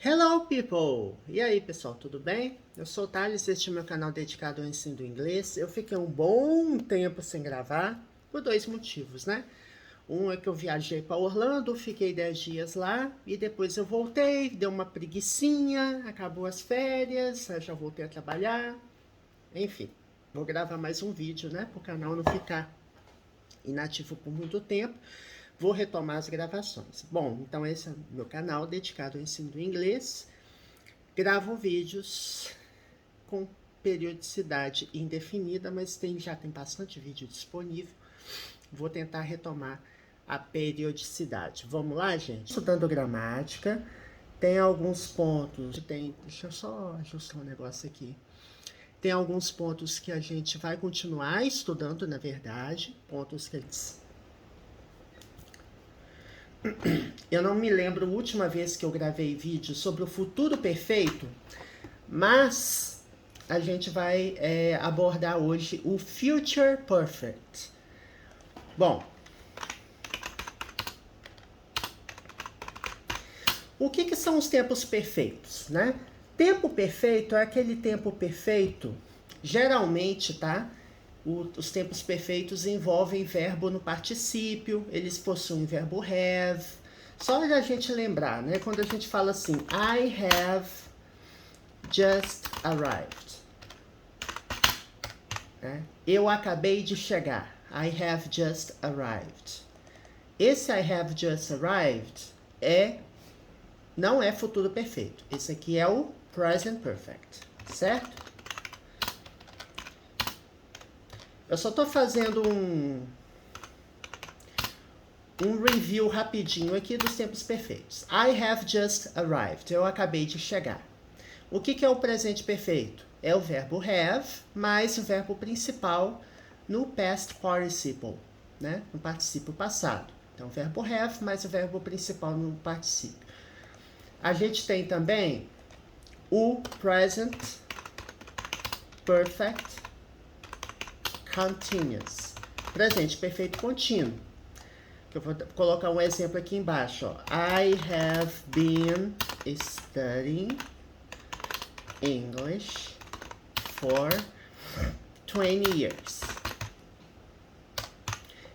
Hello people! E aí pessoal, tudo bem? Eu sou o Thales, este é meu canal dedicado ao ensino do inglês. Eu fiquei um bom tempo sem gravar, por dois motivos, né? Um é que eu viajei para Orlando, fiquei 10 dias lá, e depois eu voltei, deu uma preguicinha, acabou as férias, aí já voltei a trabalhar. Enfim, vou gravar mais um vídeo, né? Para o canal não ficar inativo por muito tempo. Vou retomar as gravações. Bom, então esse é o meu canal dedicado ao ensino do inglês. Gravo vídeos com periodicidade indefinida, mas já tem bastante vídeo disponível. Vou tentar retomar a periodicidade. Vamos lá, gente? Estudando gramática, tem alguns pontos. Deixa eu só ajustar um negócio aqui. Tem alguns pontos que a gente vai continuar estudando, na verdade, pontos que eles... Eu não me lembro a última vez que eu gravei vídeo sobre o futuro perfeito, mas a gente vai abordar hoje o Future Perfect. Bom, o que são os tempos perfeitos, né? Tempo perfeito é aquele tempo perfeito, geralmente, tá? Os tempos perfeitos envolvem verbo no particípio, eles possuem verbo have. Só a gente lembrar, né? Quando a gente fala assim, I have just arrived. Né? Eu acabei de chegar. I have just arrived. Esse I have just arrived não é futuro perfeito. Esse aqui é o present perfect, certo? Eu só estou fazendo um review rapidinho aqui dos tempos perfeitos. I have just arrived. Eu acabei de chegar. O que é o presente perfeito? É o verbo have mais o verbo principal no past participle, né? No particípio passado. Então, o verbo have mais o verbo principal no particípio. A gente tem também o present perfect continuous. Presente perfeito contínuo. Eu vou colocar um exemplo aqui embaixo. Ó. I have been studying English for 20 years.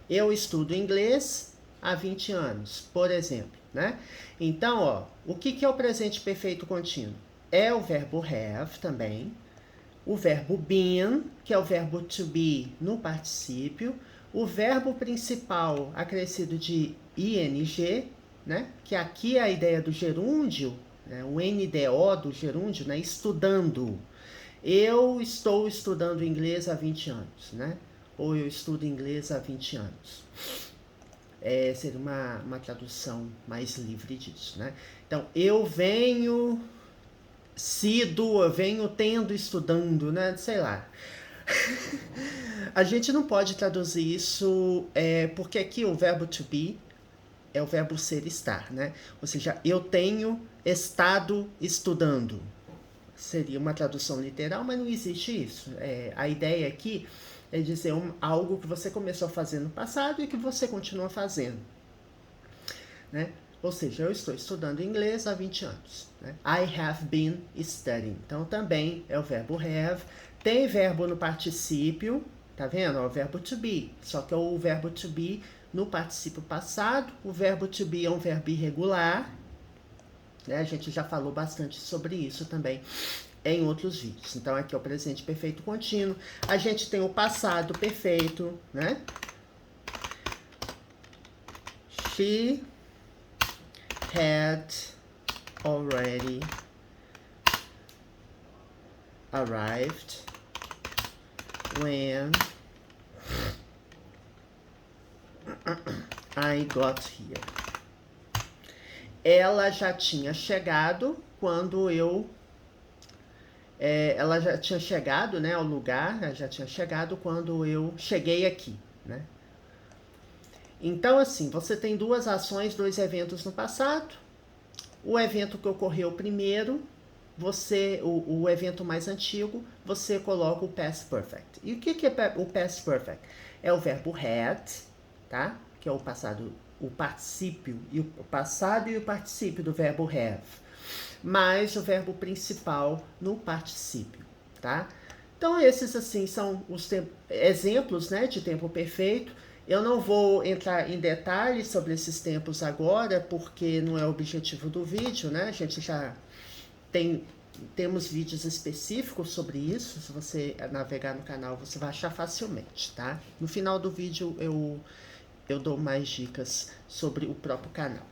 Eu estudo inglês há 20 anos, por exemplo, né? Então, ó, o que é o presente perfeito contínuo? É o verbo have também, o verbo been, que é o verbo to be no particípio, o verbo principal acrescido de ing, né? Que aqui é a ideia do gerúndio, né? O NDO do gerúndio, né? Estudando. Eu estou estudando inglês há 20 anos, né? Ou eu estudo inglês há 20 anos. Seria uma tradução mais livre disso, né? Então, eu venho tendo, estudando, né? Sei lá. A gente não pode traduzir isso, porque aqui o verbo to be é o verbo ser, estar, né? Ou seja, eu tenho estado estudando. Seria uma tradução literal, mas não existe isso. A ideia aqui é dizer algo que você começou a fazer no passado e que você continua fazendo, né? Ou seja, eu estou estudando inglês há 20 anos. Né? I have been studying. Então, também é o verbo have. Tem verbo no particípio, tá vendo? É o verbo to be. Só que é o verbo to be no particípio passado. O verbo to be é um verbo irregular. Né? A gente já falou bastante sobre isso também em outros vídeos. Então, aqui é o presente perfeito contínuo. A gente tem o passado perfeito, né? She had already arrived when I got here. Ela já tinha chegado quando eu... ela já tinha chegado, né, ao lugar, ela já tinha chegado quando eu cheguei aqui, né? Então, assim, você tem duas ações, dois eventos no passado. O evento que ocorreu primeiro, o evento mais antigo, você coloca o past perfect. E o que é o past perfect? É o verbo had, tá? Que é o passado, o particípio, e o passado e o particípio do verbo have. mais o verbo principal no particípio, tá? Então, esses, assim, são os exemplos, né, de tempo perfeito. Eu não vou entrar em detalhes sobre esses tempos agora, porque não é o objetivo do vídeo, né? A gente já temos vídeos específicos sobre isso. Se você navegar no canal, você vai achar facilmente, tá? No final do vídeo, eu dou mais dicas sobre o próprio canal.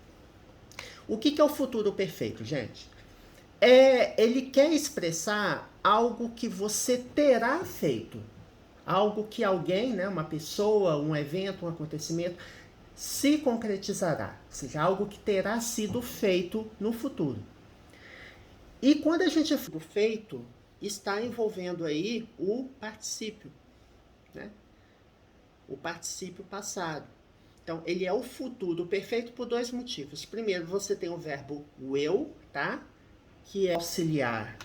O que é o futuro perfeito, gente? Ele quer expressar algo que você terá feito. Algo que alguém, né, uma pessoa, um evento, um acontecimento, se concretizará. Ou seja, algo que terá sido feito no futuro. E quando a gente fala feito, está envolvendo aí o particípio, né? O particípio passado. Então, ele é o futuro perfeito por dois motivos. Primeiro, você tem o verbo will, tá? Que é auxiliar,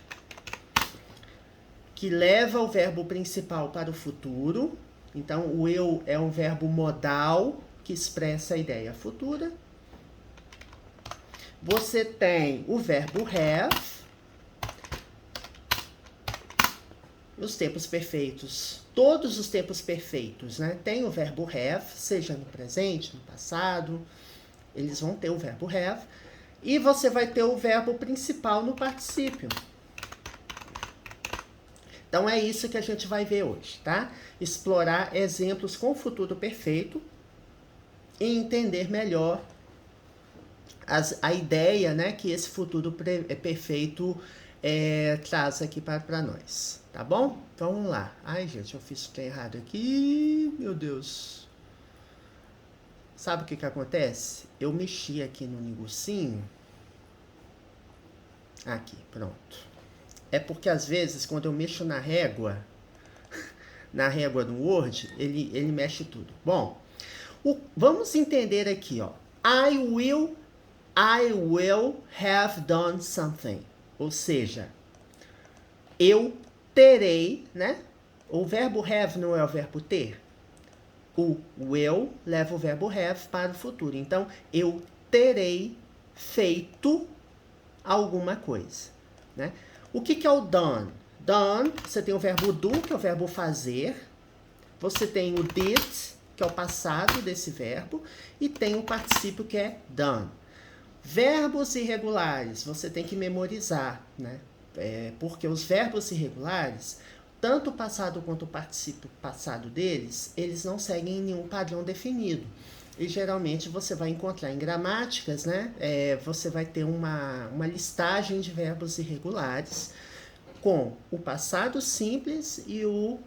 que leva o verbo principal para o futuro. Então, o will é um verbo modal que expressa a ideia futura. Você tem o verbo have. Os tempos perfeitos, todos os tempos perfeitos, né? Tem o verbo have, seja no presente, no passado, eles vão ter o verbo have. E você vai ter o verbo principal no particípio. Então é isso que a gente vai ver hoje, tá? Explorar exemplos com futuro perfeito e entender melhor a ideia, né, que esse futuro perfeito traz aqui para nós, tá bom? Então vamos lá. Ai, gente, eu fiz tudo errado aqui, meu Deus. Sabe o que acontece? Eu mexi aqui no negocinho. Aqui, pronto. É porque às vezes, quando eu mexo na régua no Word, ele mexe tudo. Bom, vamos entender aqui, ó. I will have done something. Ou seja, eu terei, né? O verbo have não é o verbo ter. O will leva o verbo have para o futuro. Então, eu terei feito alguma coisa, né? O que é o done? Done, você tem o verbo do, que é o verbo fazer. Você tem o did, que é o passado desse verbo. E tem o particípio, que é done. Verbos irregulares, você tem que memorizar, né? Porque os verbos irregulares, tanto o passado quanto o particípio passado deles, eles não seguem nenhum padrão definido. E geralmente você vai encontrar em gramáticas, né? Você vai ter uma listagem de verbos irregulares com o passado simples e o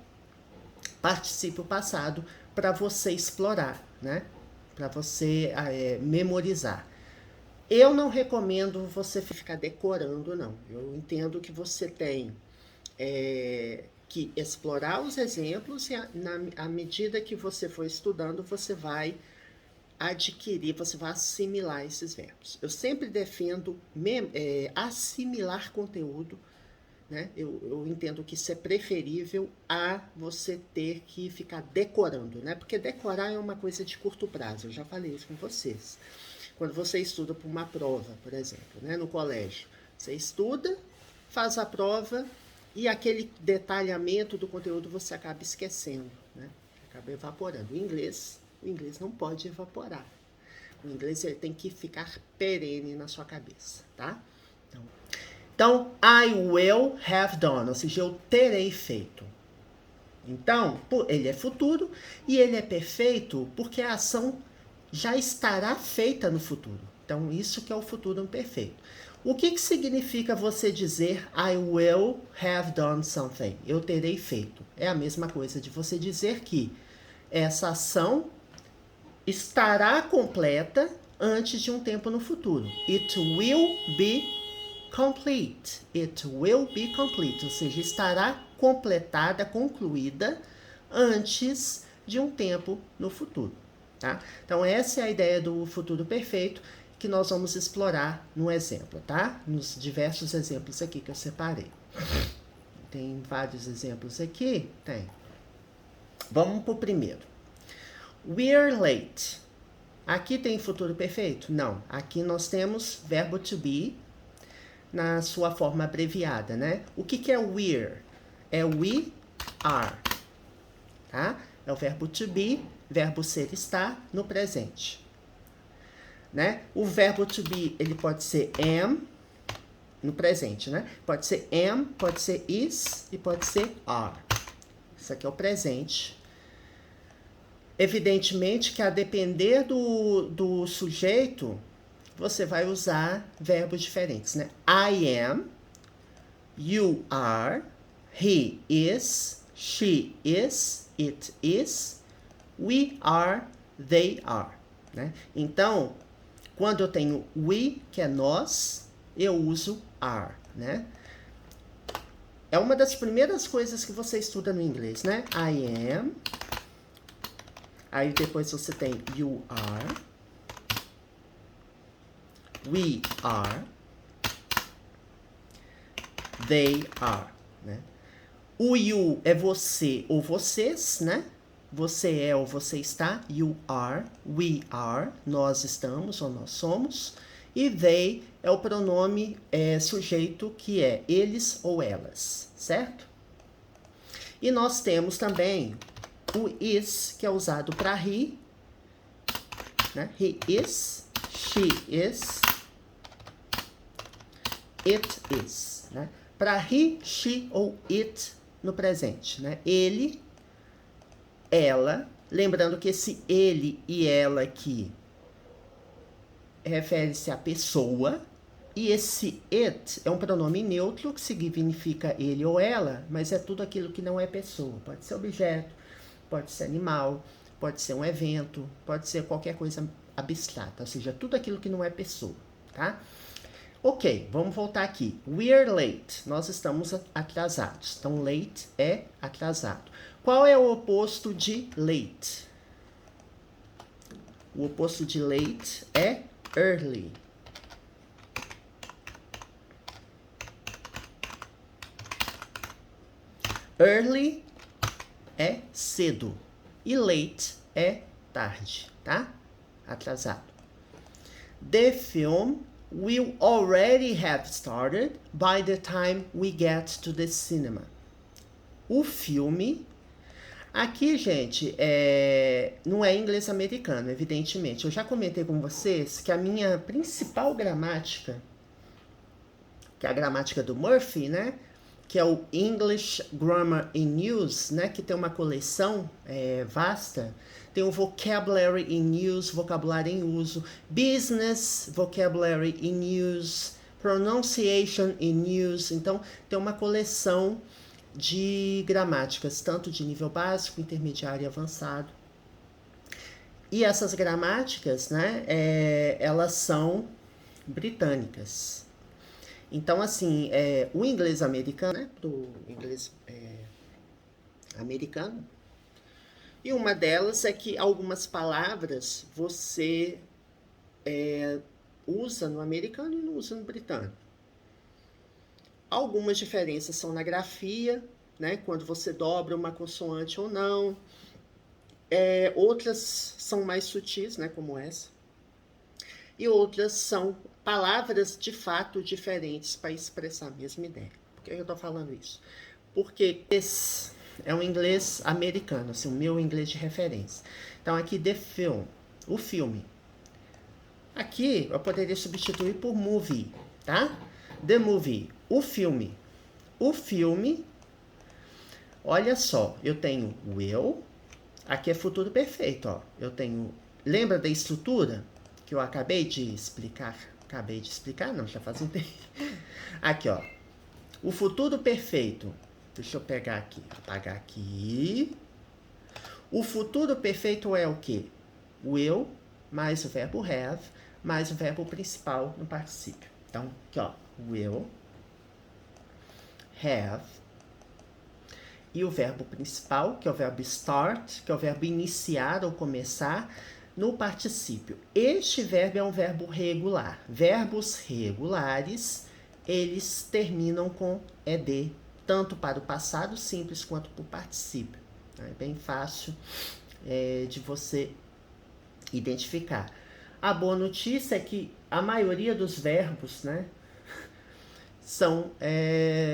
particípio passado para você explorar, né? Para você memorizar. Eu não recomendo você ficar decorando, não. Eu entendo que você tem que explorar os exemplos e à medida que você for estudando, você vai adquirir, você vai assimilar esses verbos. Eu sempre defendo assimilar conteúdo, né? Eu entendo que isso é preferível a você ter que ficar decorando, né? Porque decorar é uma coisa de curto prazo, eu já falei isso com vocês. Quando você estuda para uma prova, por exemplo, né, no colégio, você estuda, faz a prova e aquele detalhamento do conteúdo você acaba esquecendo, né? Acaba evaporando. O inglês não pode evaporar. O inglês ele tem que ficar perene na sua cabeça, tá? Então, I will have done, ou seja, eu terei feito. Então, ele é futuro e ele é perfeito porque a ação já estará feita no futuro. Então, isso que é o futuro perfeito. O que significa você dizer I will have done something? Eu terei feito. É a mesma coisa de você dizer que essa ação estará completa antes de um tempo no futuro. It will be complete. It will be complete. Ou seja, estará completada, concluída antes de um tempo no futuro. Tá? Então, essa é a ideia do futuro perfeito que nós vamos explorar no exemplo, tá? Nos diversos exemplos aqui que eu separei. Tem vários exemplos aqui? Tem. Vamos para o primeiro. We're late. Aqui tem futuro perfeito? Não. Aqui nós temos verbo to be. na sua forma abreviada, né? O que é we're? É we are, tá? É o verbo to be, verbo ser, estar, no presente, né? O verbo to be, ele pode ser am, no presente, né? Pode ser am, pode ser is e pode ser are. Isso aqui é o presente. Evidentemente que a depender do sujeito, você vai usar verbos diferentes, né? I am, you are, he is, she is, it is, we are, they are, né? Então, quando eu tenho we, que é nós, eu uso are, né? É uma das primeiras coisas que você estuda no inglês, né? I am. Aí depois você tem you are, we are, they are, né? O you é você ou vocês, né? Você é ou você está, you are, we are, nós estamos ou nós somos. E they é o pronome sujeito, que é eles ou elas, certo? E nós temos também o is, que é usado para he, né? He is, she is, it is, né? Para he, she ou it no presente, né? Ele, ela, lembrando que esse ele e ela aqui refere-se à pessoa, e esse it é um pronome neutro que significa ele ou ela, mas é tudo aquilo que não é pessoa. Pode ser objeto, pode ser animal, pode ser um evento, pode ser qualquer coisa abstrata, ou seja, tudo aquilo que não é pessoa, tá? Ok, vamos voltar aqui. We're late. Nós estamos atrasados. Então, late é atrasado. Qual é o oposto de late? O oposto de late é early. Early é cedo e late é tarde, tá? Atrasado. The film will already have started by the time we get to the cinema. O filme, aqui, gente, não é inglês americano, evidentemente. Eu já comentei com vocês que a minha principal gramática, que é a gramática do Murphy, né? Que é o English Grammar in Use, né? Que tem uma coleção vasta. Tem o Vocabulary in Use, vocabulário em uso, Business Vocabulary in Use, Pronunciation in Use. Então, tem uma coleção de gramáticas, tanto de nível básico, intermediário e avançado. E essas gramáticas, né, elas são britânicas. Então, assim, o inglês americano, né, do inglês americano, e uma delas é que algumas palavras você usa no americano e não usa no britânico. Algumas diferenças são na grafia, né, quando você dobra uma consoante ou não. Outras são mais sutis, né, como essa. E outras são palavras de fato diferentes para expressar a mesma ideia. Por que eu estou falando isso? Porque esse é um inglês americano, assim, o meu inglês de referência. Então aqui, the film, o filme. Aqui eu poderia substituir por movie, tá? The movie, o filme. O filme, olha só, eu tenho will, aqui é futuro perfeito, ó. Eu tenho, lembra da estrutura que eu acabei de explicar? Acabei de explicar? Não, já faz um tempo. Aqui, ó. O futuro perfeito. Deixa eu pegar aqui, apagar aqui. O futuro perfeito é o quê? Will mais o verbo have mais o verbo principal no particípio. Então, aqui, ó. Will, have, e o verbo principal, que é o verbo start, que é o verbo iniciar ou começar, no particípio. Este verbo é um verbo regular. Verbos regulares, eles terminam com ed, tanto para o passado simples quanto para o particípio. É bem fácil de você identificar. A boa notícia é que a maioria dos verbos, né, são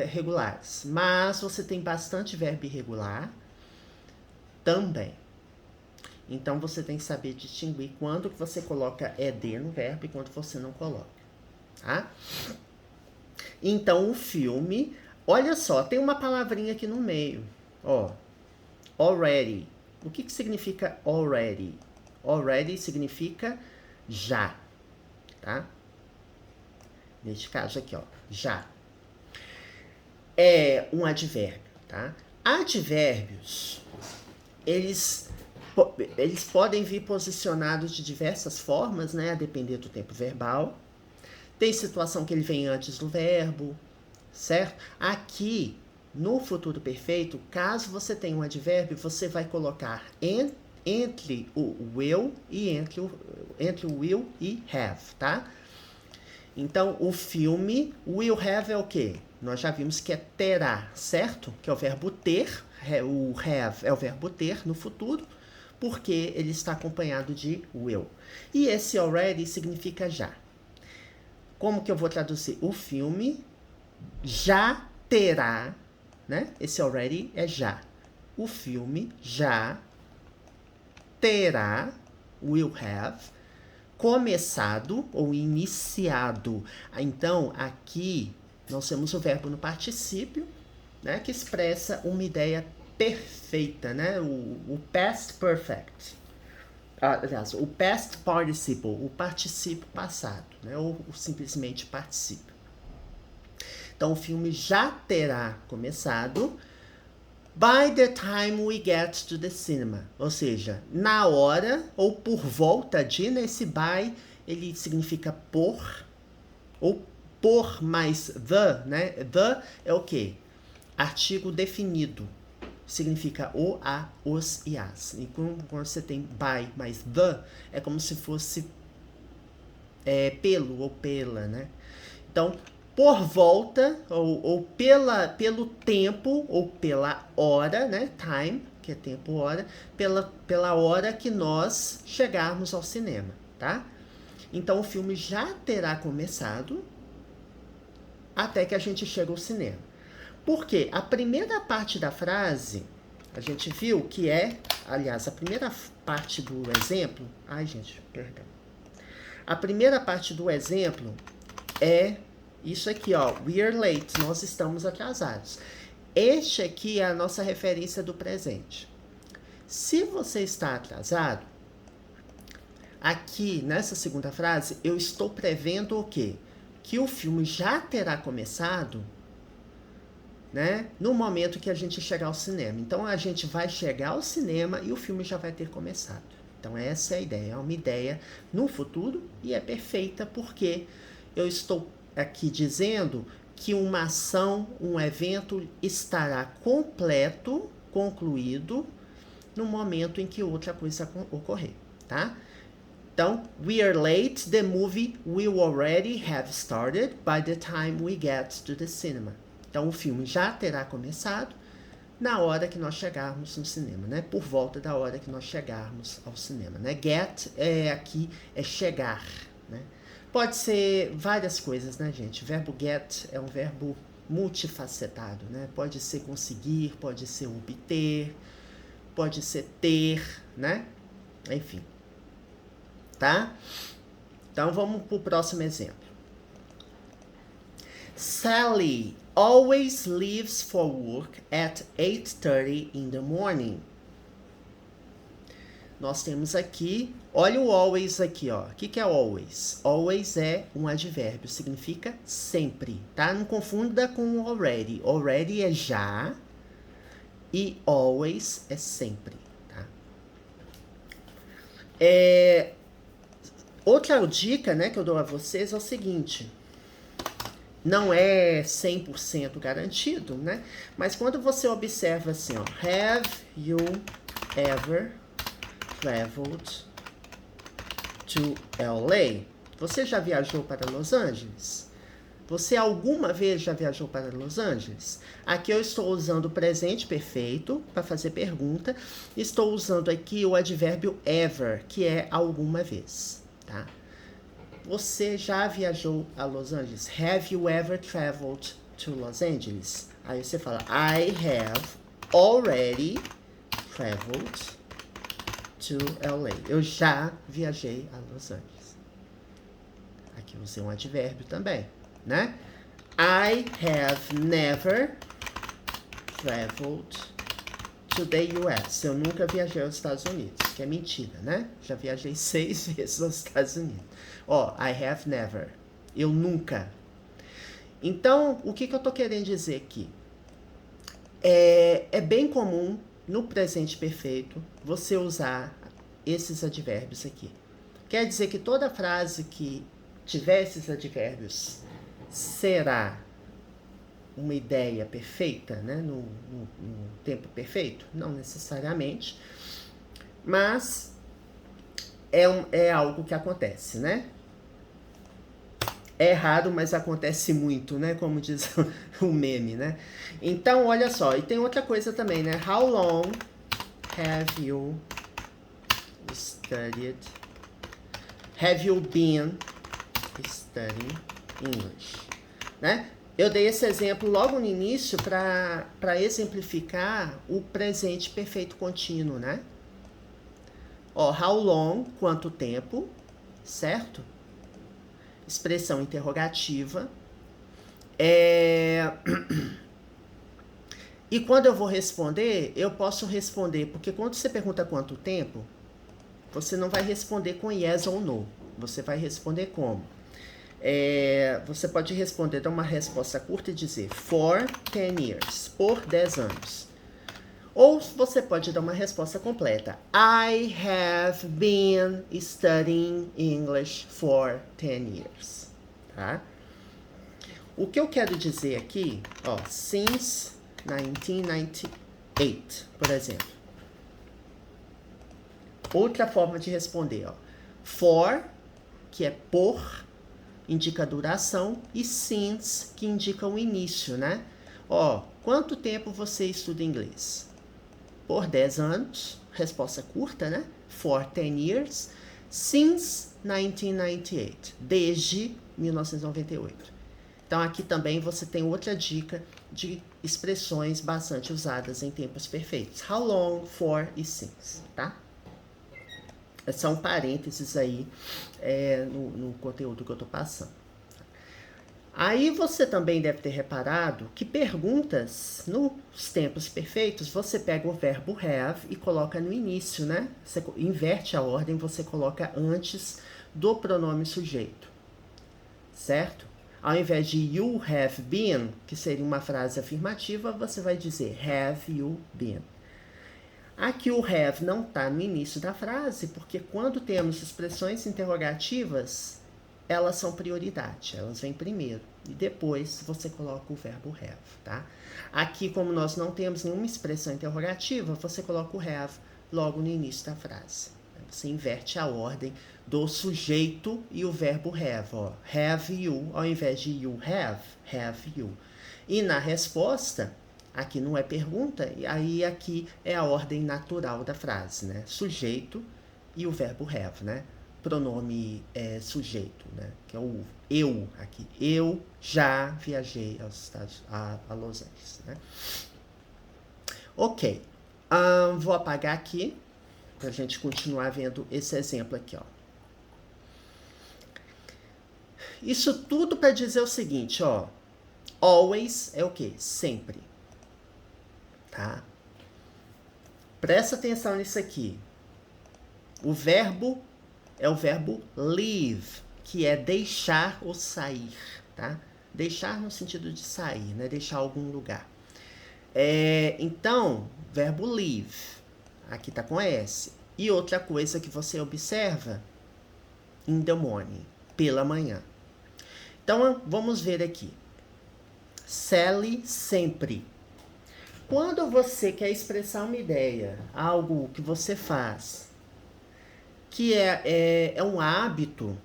regulares. Mas você tem bastante verbo irregular também. Então você tem que saber distinguir quando que você coloca ed no verbo e quando você não coloca, tá? Então o filme, olha só, tem uma palavrinha aqui no meio, ó, already. O que significa already? Already significa já, tá? Neste caso aqui, ó, já. É um advérbio, tá? Advérbios, eles podem vir posicionados de diversas formas, né? A depender do tempo verbal. Tem situação que ele vem antes do verbo, certo? Aqui, no futuro perfeito, caso você tenha um advérbio, você vai colocar entre o will e entre o will e have, tá? Então, o filme, will have é o quê? Nós já vimos que é terá, certo? Que é o verbo ter, o have é o verbo ter no futuro, porque ele está acompanhado de will. E esse already significa já. Como que eu vou traduzir? O filme já terá, né? Esse already é já. O filme já terá, will have, começado ou iniciado. Então, aqui nós temos o verbo no particípio, né? Que expressa uma ideia perfeita, né? O past perfect. Aliás, o past participle, o particípio passado, né? Ou simplesmente particípio. Então, o filme já terá começado by the time we get to the cinema. Ou seja, na hora ou por volta de, nesse by, ele significa por, ou por mais the, né? The é o quê? Artigo definido. Significa o, a, os e as. E quando você tem by mais the, é como se fosse pelo ou pela, né? Então, por volta, ou pelo tempo, ou pela hora, né? Time, que é tempo, hora, pela hora que nós chegarmos ao cinema, tá? Então, o filme já terá começado até que a gente chegue ao cinema. Porque a primeira parte da frase, a gente viu que aliás, a primeira parte do exemplo... Ai, gente, perdão. A primeira parte do exemplo é isso aqui, ó. We are late, nós estamos atrasados. Este aqui é a nossa referência do presente. Se você está atrasado, aqui nessa segunda frase, eu estou prevendo o quê? Que o filme já terá começado, né, no momento que a gente chegar ao cinema. Então, a gente vai chegar ao cinema e o filme já vai ter começado. Então, essa é a ideia. É uma ideia no futuro e é perfeita porque eu estou aqui dizendo que uma ação, um evento estará completo, concluído, no momento em que outra coisa ocorrer, tá? Então, we are late, the movie will already have started by the time we get to the cinema. Então, o filme já terá começado na hora que nós chegarmos no cinema, né? Por volta da hora que nós chegarmos ao cinema, né? Get aqui é chegar, né? Pode ser várias coisas, né, gente? O verbo get é um verbo multifacetado, né? Pode ser conseguir, pode ser obter, pode ser ter, né? Enfim, tá? Então, vamos para o próximo exemplo. Sally always leaves for work at 8:30 in the morning. Nós temos aqui, olha o always aqui, ó. O que é always? Always é um advérbio, significa sempre, tá? Não confunda com already. Already é já e always é sempre, tá? Outra dica, né, que eu dou a vocês é o seguinte. Não é 100% garantido, né? Mas quando você observa assim, ó, have you ever traveled to LA? Você já viajou para Los Angeles? Você alguma vez já viajou para Los Angeles? Aqui eu estou usando o presente perfeito para fazer pergunta. Estou usando aqui o advérbio ever, que é alguma vez, tá? você já viajou a Los Angeles? Have you ever traveled to Los Angeles? Aí você fala, I have already traveled to LA. Eu já viajei a Los Angeles. Aqui você um advérbio também, né? I have never traveled to the US. Eu nunca viajei aos Estados Unidos, que é mentira, né? Já viajei 6 vezes aos Estados Unidos. Ó, I have never. Eu nunca. Então, o que eu tô querendo dizer aqui? É bem comum, no presente perfeito, você usar esses advérbios aqui. Quer dizer que toda frase que tiver esses advérbios será uma ideia perfeita, né? No tempo perfeito? Não necessariamente. Mas é algo que acontece, né? É raro, mas acontece muito, né? Como diz o meme, né? Então, olha só. E tem outra coisa também, né? How long have you studied? Have you been studying English? Né? Eu dei esse exemplo logo no início para exemplificar o presente perfeito contínuo, né? Ó, how long, quanto tempo, certo? Expressão interrogativa. E quando eu vou responder, eu posso responder, porque quando você pergunta quanto tempo, você não vai responder com yes ou no. Você vai responder como? Você pode responder, dar uma resposta curta e dizer for 10 years, por 10 anos. Ou você pode dar uma resposta completa. I have been studying English for 10 years. Tá? O que eu quero dizer aqui, ó, since 1998, por exemplo. Outra forma de responder, ó. For, que é por, indica a duração, e since, que indica o início, né? Ó, quanto tempo você estuda inglês? Por 10 anos, resposta curta, né? For 10 years, since 1998, desde 1998. Então, aqui também você tem outra dica de expressões bastante usadas em tempos perfeitos. How long, for e since, tá? São parênteses aí no conteúdo que eu tô passando. Aí você também deve ter reparado que perguntas nos tempos perfeitos, você pega o verbo have e coloca no início, né? Você inverte a ordem, você coloca antes do pronome sujeito, certo? Ao invés de you have been, que seria uma frase afirmativa, você vai dizer have you been. Aqui o have não está no início da frase, porque quando temos expressões interrogativas, elas são prioridade, elas vêm primeiro. E depois você coloca o verbo have, tá? Aqui, como nós não temos nenhuma expressão interrogativa, você coloca o have logo no início da frase. Você inverte a ordem do sujeito e o verbo have, ó. Have you, ao invés de you have you. E na resposta, aqui não é pergunta, e aí aqui é a ordem natural da frase, né? Sujeito e o verbo have, né? Pronome sujeito, né? Que é o eu aqui. Eu já viajei a Los Angeles, né? Ok. Vou apagar aqui pra gente continuar vendo esse exemplo aqui, ó. Isso tudo para dizer o seguinte, ó. Always é o quê? Sempre. Tá? Presta atenção nisso aqui. O verbo é o verbo leave, que é deixar ou sair, tá? Deixar no sentido de sair, né? Deixar algum lugar. Então, verbo leave, aqui tá com S. E outra coisa que você observa, in the morning, pela manhã. Então, vamos ver aqui. Sally sempre. Quando você quer expressar uma ideia, algo que você faz, que é um hábito,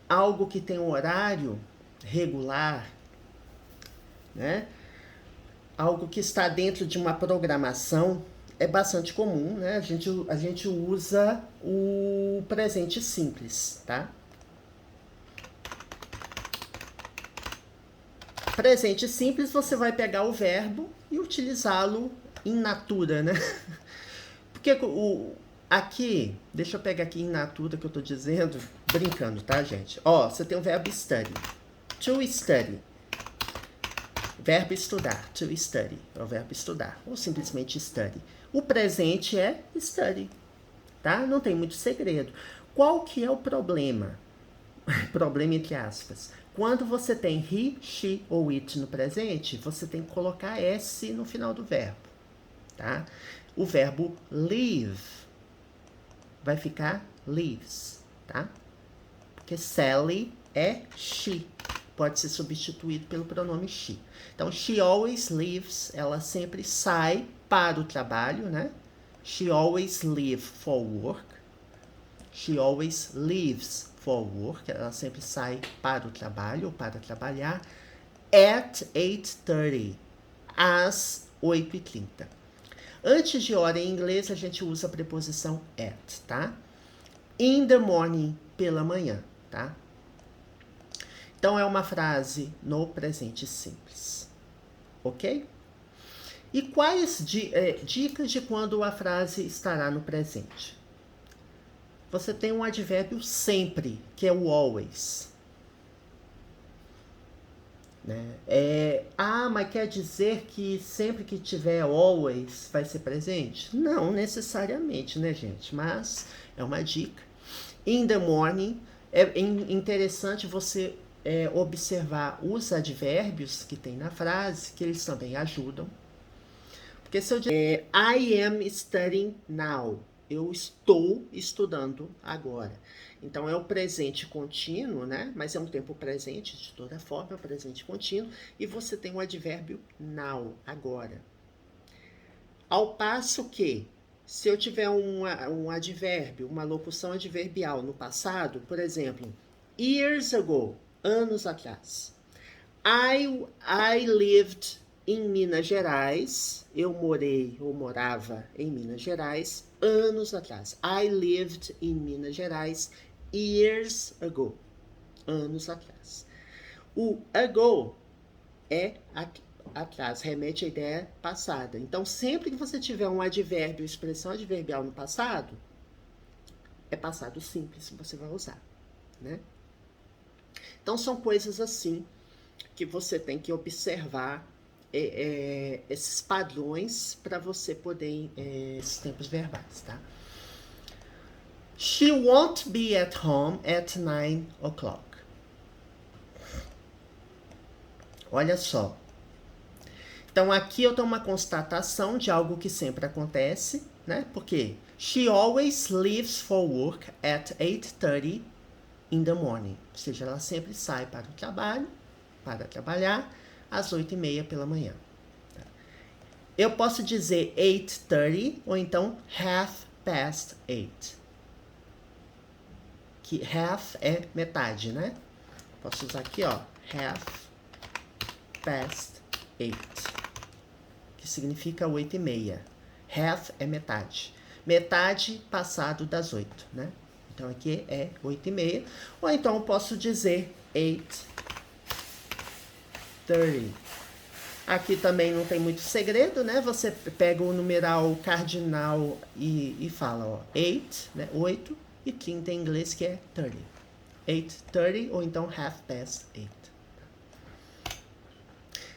algo que tem um horário regular, né? Algo que está dentro de uma programação, é bastante comum, né? A gente usa o presente simples, tá? Presente simples, você vai pegar o verbo e utilizá-lo in natura, né? Porque aqui, deixa eu pegar aqui in natura que eu tô dizendo, brincando, tá, gente? Ó, você tem o verbo study. To study. Verbo estudar. To study. É o verbo estudar. Ou simplesmente study. O presente é study. Tá? Não tem muito segredo. Qual que é o problema? Problema entre aspas. Quando você tem he, she ou it no presente, você tem que colocar s no final do verbo. Tá? O verbo live vai ficar lives, tá? Porque Sally é she. Pode ser substituído pelo pronome she. Então, she always leaves, ela sempre sai para o trabalho, né? She always leaves for work. She always leaves for work, ela sempre sai para o trabalho ou para trabalhar. At 8:30, às 8h30. Antes de hora em inglês, a gente usa a preposição at, tá? In the morning, pela manhã, tá? Então, é uma frase no presente simples, ok? E quais dicas de quando a frase estará no presente? Você tem um advérbio sempre, que é o always. Né? Mas quer dizer que sempre que tiver always vai ser presente? Não necessariamente, né, gente? Mas é uma dica. In the morning, é interessante você observar os advérbios que tem na frase, que eles também ajudam. Porque se eu dizer I am studying now, eu estou estudando agora. Então, é o presente contínuo, né? Mas é um tempo presente, de toda forma, é o presente contínuo. E você tem o advérbio now, agora. Ao passo que, se eu tiver um advérbio, uma locução adverbial no passado, por exemplo, years ago, anos atrás. I lived em Minas Gerais, eu morei ou morava em Minas Gerais anos atrás. I lived in Minas Gerais years ago, anos atrás. O ago é atrás, remete à ideia passada. Então, sempre que você tiver um advérbio, expressão adverbial no passado, é passado simples que você vai usar, né? Então, são coisas assim que você tem que observar esses padrões para você poder esses tempos verbais, tá? She won't be at home at 9 o'clock. Olha só. Então, aqui eu tenho uma constatação de algo que sempre acontece, né? Porque she always leaves for work at 8:30 in the morning. Ou seja, ela sempre sai para o trabalho, para trabalhar, às 8:30 pela manhã. Eu posso dizer 8:30 ou então 8:30. Que half é metade, né? Posso usar aqui, ó, 8:30, que significa 8:30. Half é metade. Metade passado das 8, né? Então aqui é 8:30. Ou então eu posso dizer 8:30. Aqui também não tem muito segredo, né? Você pega o numeral cardinal e fala, ó, 8, né? 8, e 30 em inglês, que é 30. 8:30 ou então 8:30.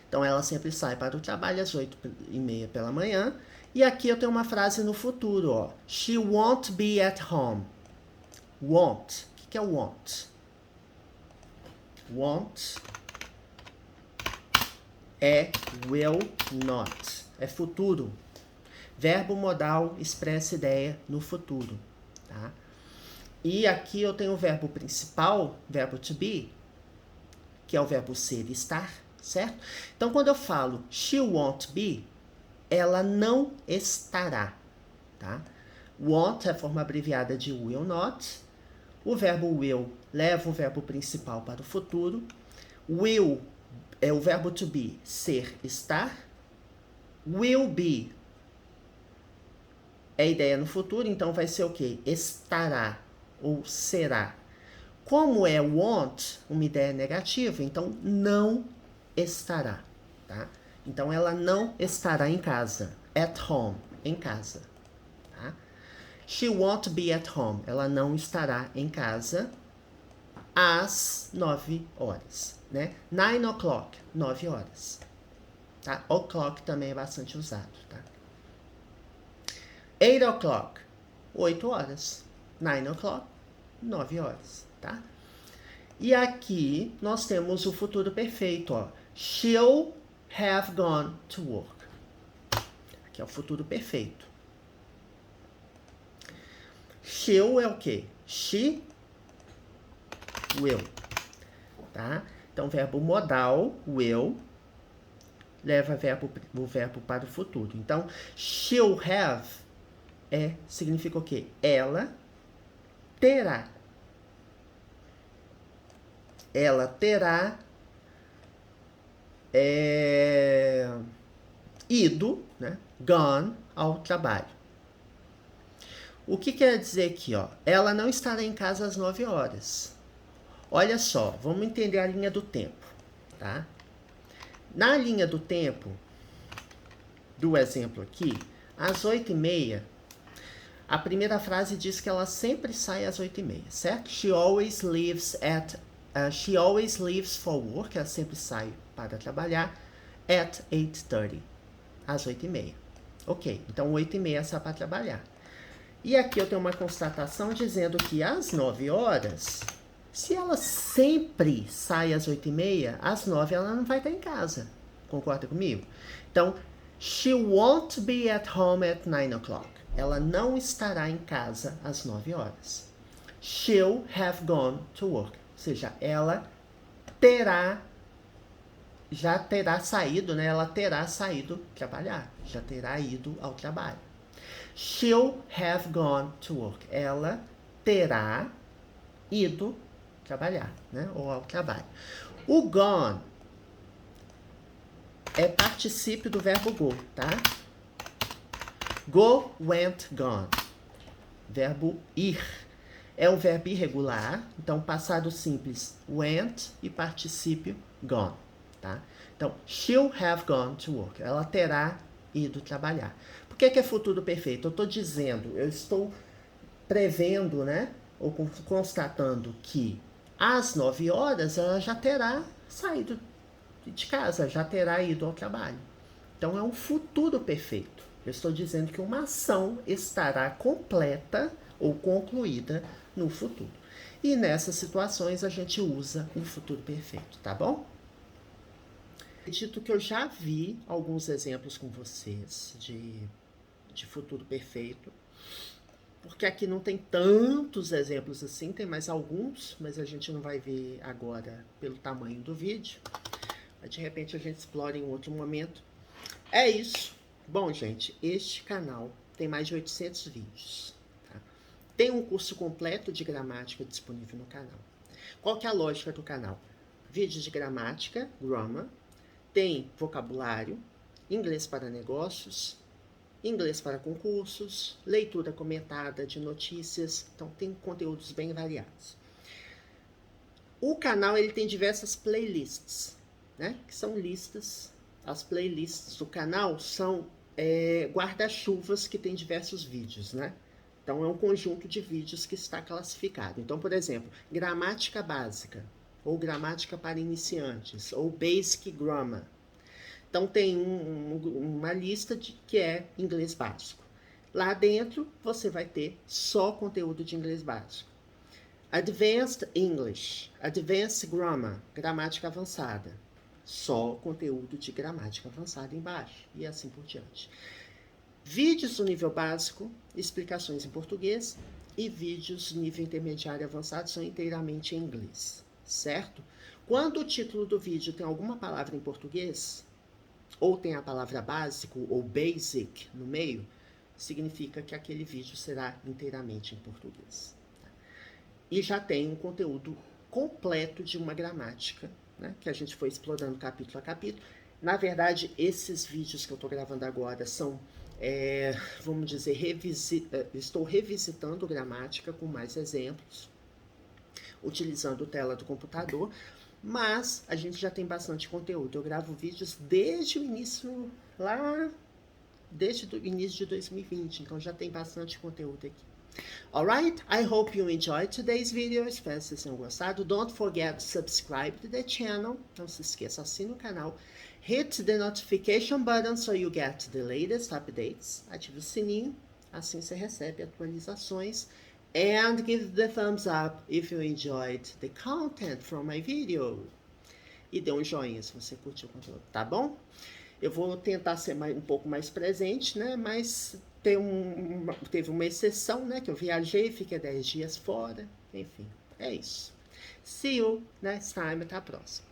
Então, ela sempre sai para o trabalho às 8:30 pela manhã. E aqui eu tenho uma frase no futuro, ó. She won't be at home. Won't. O que é won't? Won't é will not. É futuro. Verbo modal expressa ideia no futuro, tá? E aqui eu tenho o verbo principal, verbo to be, que é o verbo ser e estar, certo? Então, quando eu falo she won't be, ela não estará, tá? Won't é a forma abreviada de will not. O verbo will leva o verbo principal para o futuro. Will é o verbo to be, ser, estar. Will be é ideia no futuro, então vai ser o quê? Estará ou será. Como é want, uma ideia negativa, então não estará, tá? Então, ela não estará em casa. At home, em casa, tá? She won't be at home. Ela não estará em casa às 9 horas, né? 9 o'clock, 9 horas, tá? O'clock também é bastante usado, tá? 8 o'clock, 8 horas. 9 o'clock, 9 horas, tá? E aqui nós temos o futuro perfeito, ó. She'll have gone to work. Aqui é o futuro perfeito. She'll é o quê? She will, tá? Então, verbo modal, will, leva o verbo para o futuro. Então, she'll have significa o quê? Ela terá. Ela terá ido, né? Gone ao trabalho. O que quer dizer aqui, ó? Ela não estará em casa às 9 horas. Olha só, vamos entender a linha do tempo, tá? Na linha do tempo do exemplo aqui, às 8h30, a primeira frase diz que ela sempre sai às 8h30, certo? She always leaves for work, ela sempre sai para trabalhar, at 8:30, às 8h30. Ok, então 8h30 sai para trabalhar. E aqui eu tenho uma constatação dizendo que às 9 horas, se ela sempre sai às 8h30, às 9 ela não vai estar em casa. Concorda comigo? Então, she won't be at home at 9 o'clock. Ela não estará em casa às 9 horas. She'll have gone to work. Ou seja, ela já terá saído, né? Ela terá saído trabalhar. Já terá ido ao trabalho. She'll have gone to work. Ela terá ido trabalhar, né? Ou ao trabalho. O gone é particípio do verbo go, tá? Go, went, gone. Verbo ir. É um verbo irregular, então passado simples went e particípio gone, tá? Então, she'll have gone to work. Ela terá ido trabalhar. Por que é futuro perfeito? Eu estou dizendo, eu estou prevendo, né? Ou constatando que às 9 horas ela já terá saído de casa, já terá ido ao trabalho. Então, é um futuro perfeito. Eu estou dizendo que uma ação estará completa ou concluída no futuro. E nessas situações a gente usa o futuro perfeito, tá bom? Acredito que eu já vi alguns exemplos com vocês de futuro perfeito, porque aqui não tem tantos exemplos assim, tem mais alguns, mas a gente não vai ver agora pelo tamanho do vídeo. Mas de repente a gente explora em outro momento. É isso. Bom, gente, este canal tem mais de 800 vídeos. Tá? Tem um curso completo de gramática disponível no canal. Qual que é a lógica do canal? Vídeos de gramática, grammar, tem vocabulário, inglês para negócios, inglês para concursos, leitura comentada de notícias, então tem conteúdos bem variados. O canal ele tem diversas playlists, né? Que são listas. As playlists do canal são guarda-chuvas que tem diversos vídeos, né? Então, é um conjunto de vídeos que está classificado. Então, por exemplo, gramática básica, ou gramática para iniciantes, ou basic grammar. Então, tem uma lista que é inglês básico. Lá dentro, você vai ter só conteúdo de inglês básico. Advanced English, Advanced Grammar, gramática avançada. Só conteúdo de gramática avançada embaixo, e assim por diante. Vídeos do nível básico, explicações em português, e vídeos do nível intermediário e avançado são inteiramente em inglês, certo? Quando o título do vídeo tem alguma palavra em português, ou tem a palavra básico ou basic no meio, significa que aquele vídeo será inteiramente em português. Tá? E já tem um conteúdo completo de uma gramática, né, que a gente foi explorando capítulo a capítulo. Na verdade, esses vídeos que eu estou gravando agora são, vamos dizer, estou revisitando gramática com mais exemplos, utilizando tela do computador, Mas a gente já tem bastante conteúdo. Eu gravo vídeos desde o início, lá desde o início de 2020, então já tem bastante conteúdo aqui. Alright, I hope you enjoyed today's video. Espero que vocês tenham gostado. Don't forget to subscribe to the channel. Não se esqueça, assine o canal. Hit the notification button so you get the latest updates. Ative o sininho, assim você recebe atualizações. And give the thumbs up if you enjoyed the content from my video. E dê um joinha se você curtiu o conteúdo, tá bom? Eu vou tentar ser um pouco mais presente, né? Mas teve uma exceção, né? Que eu viajei, fiquei 10 dias fora. Enfim, é isso. See you next time. Até a próxima.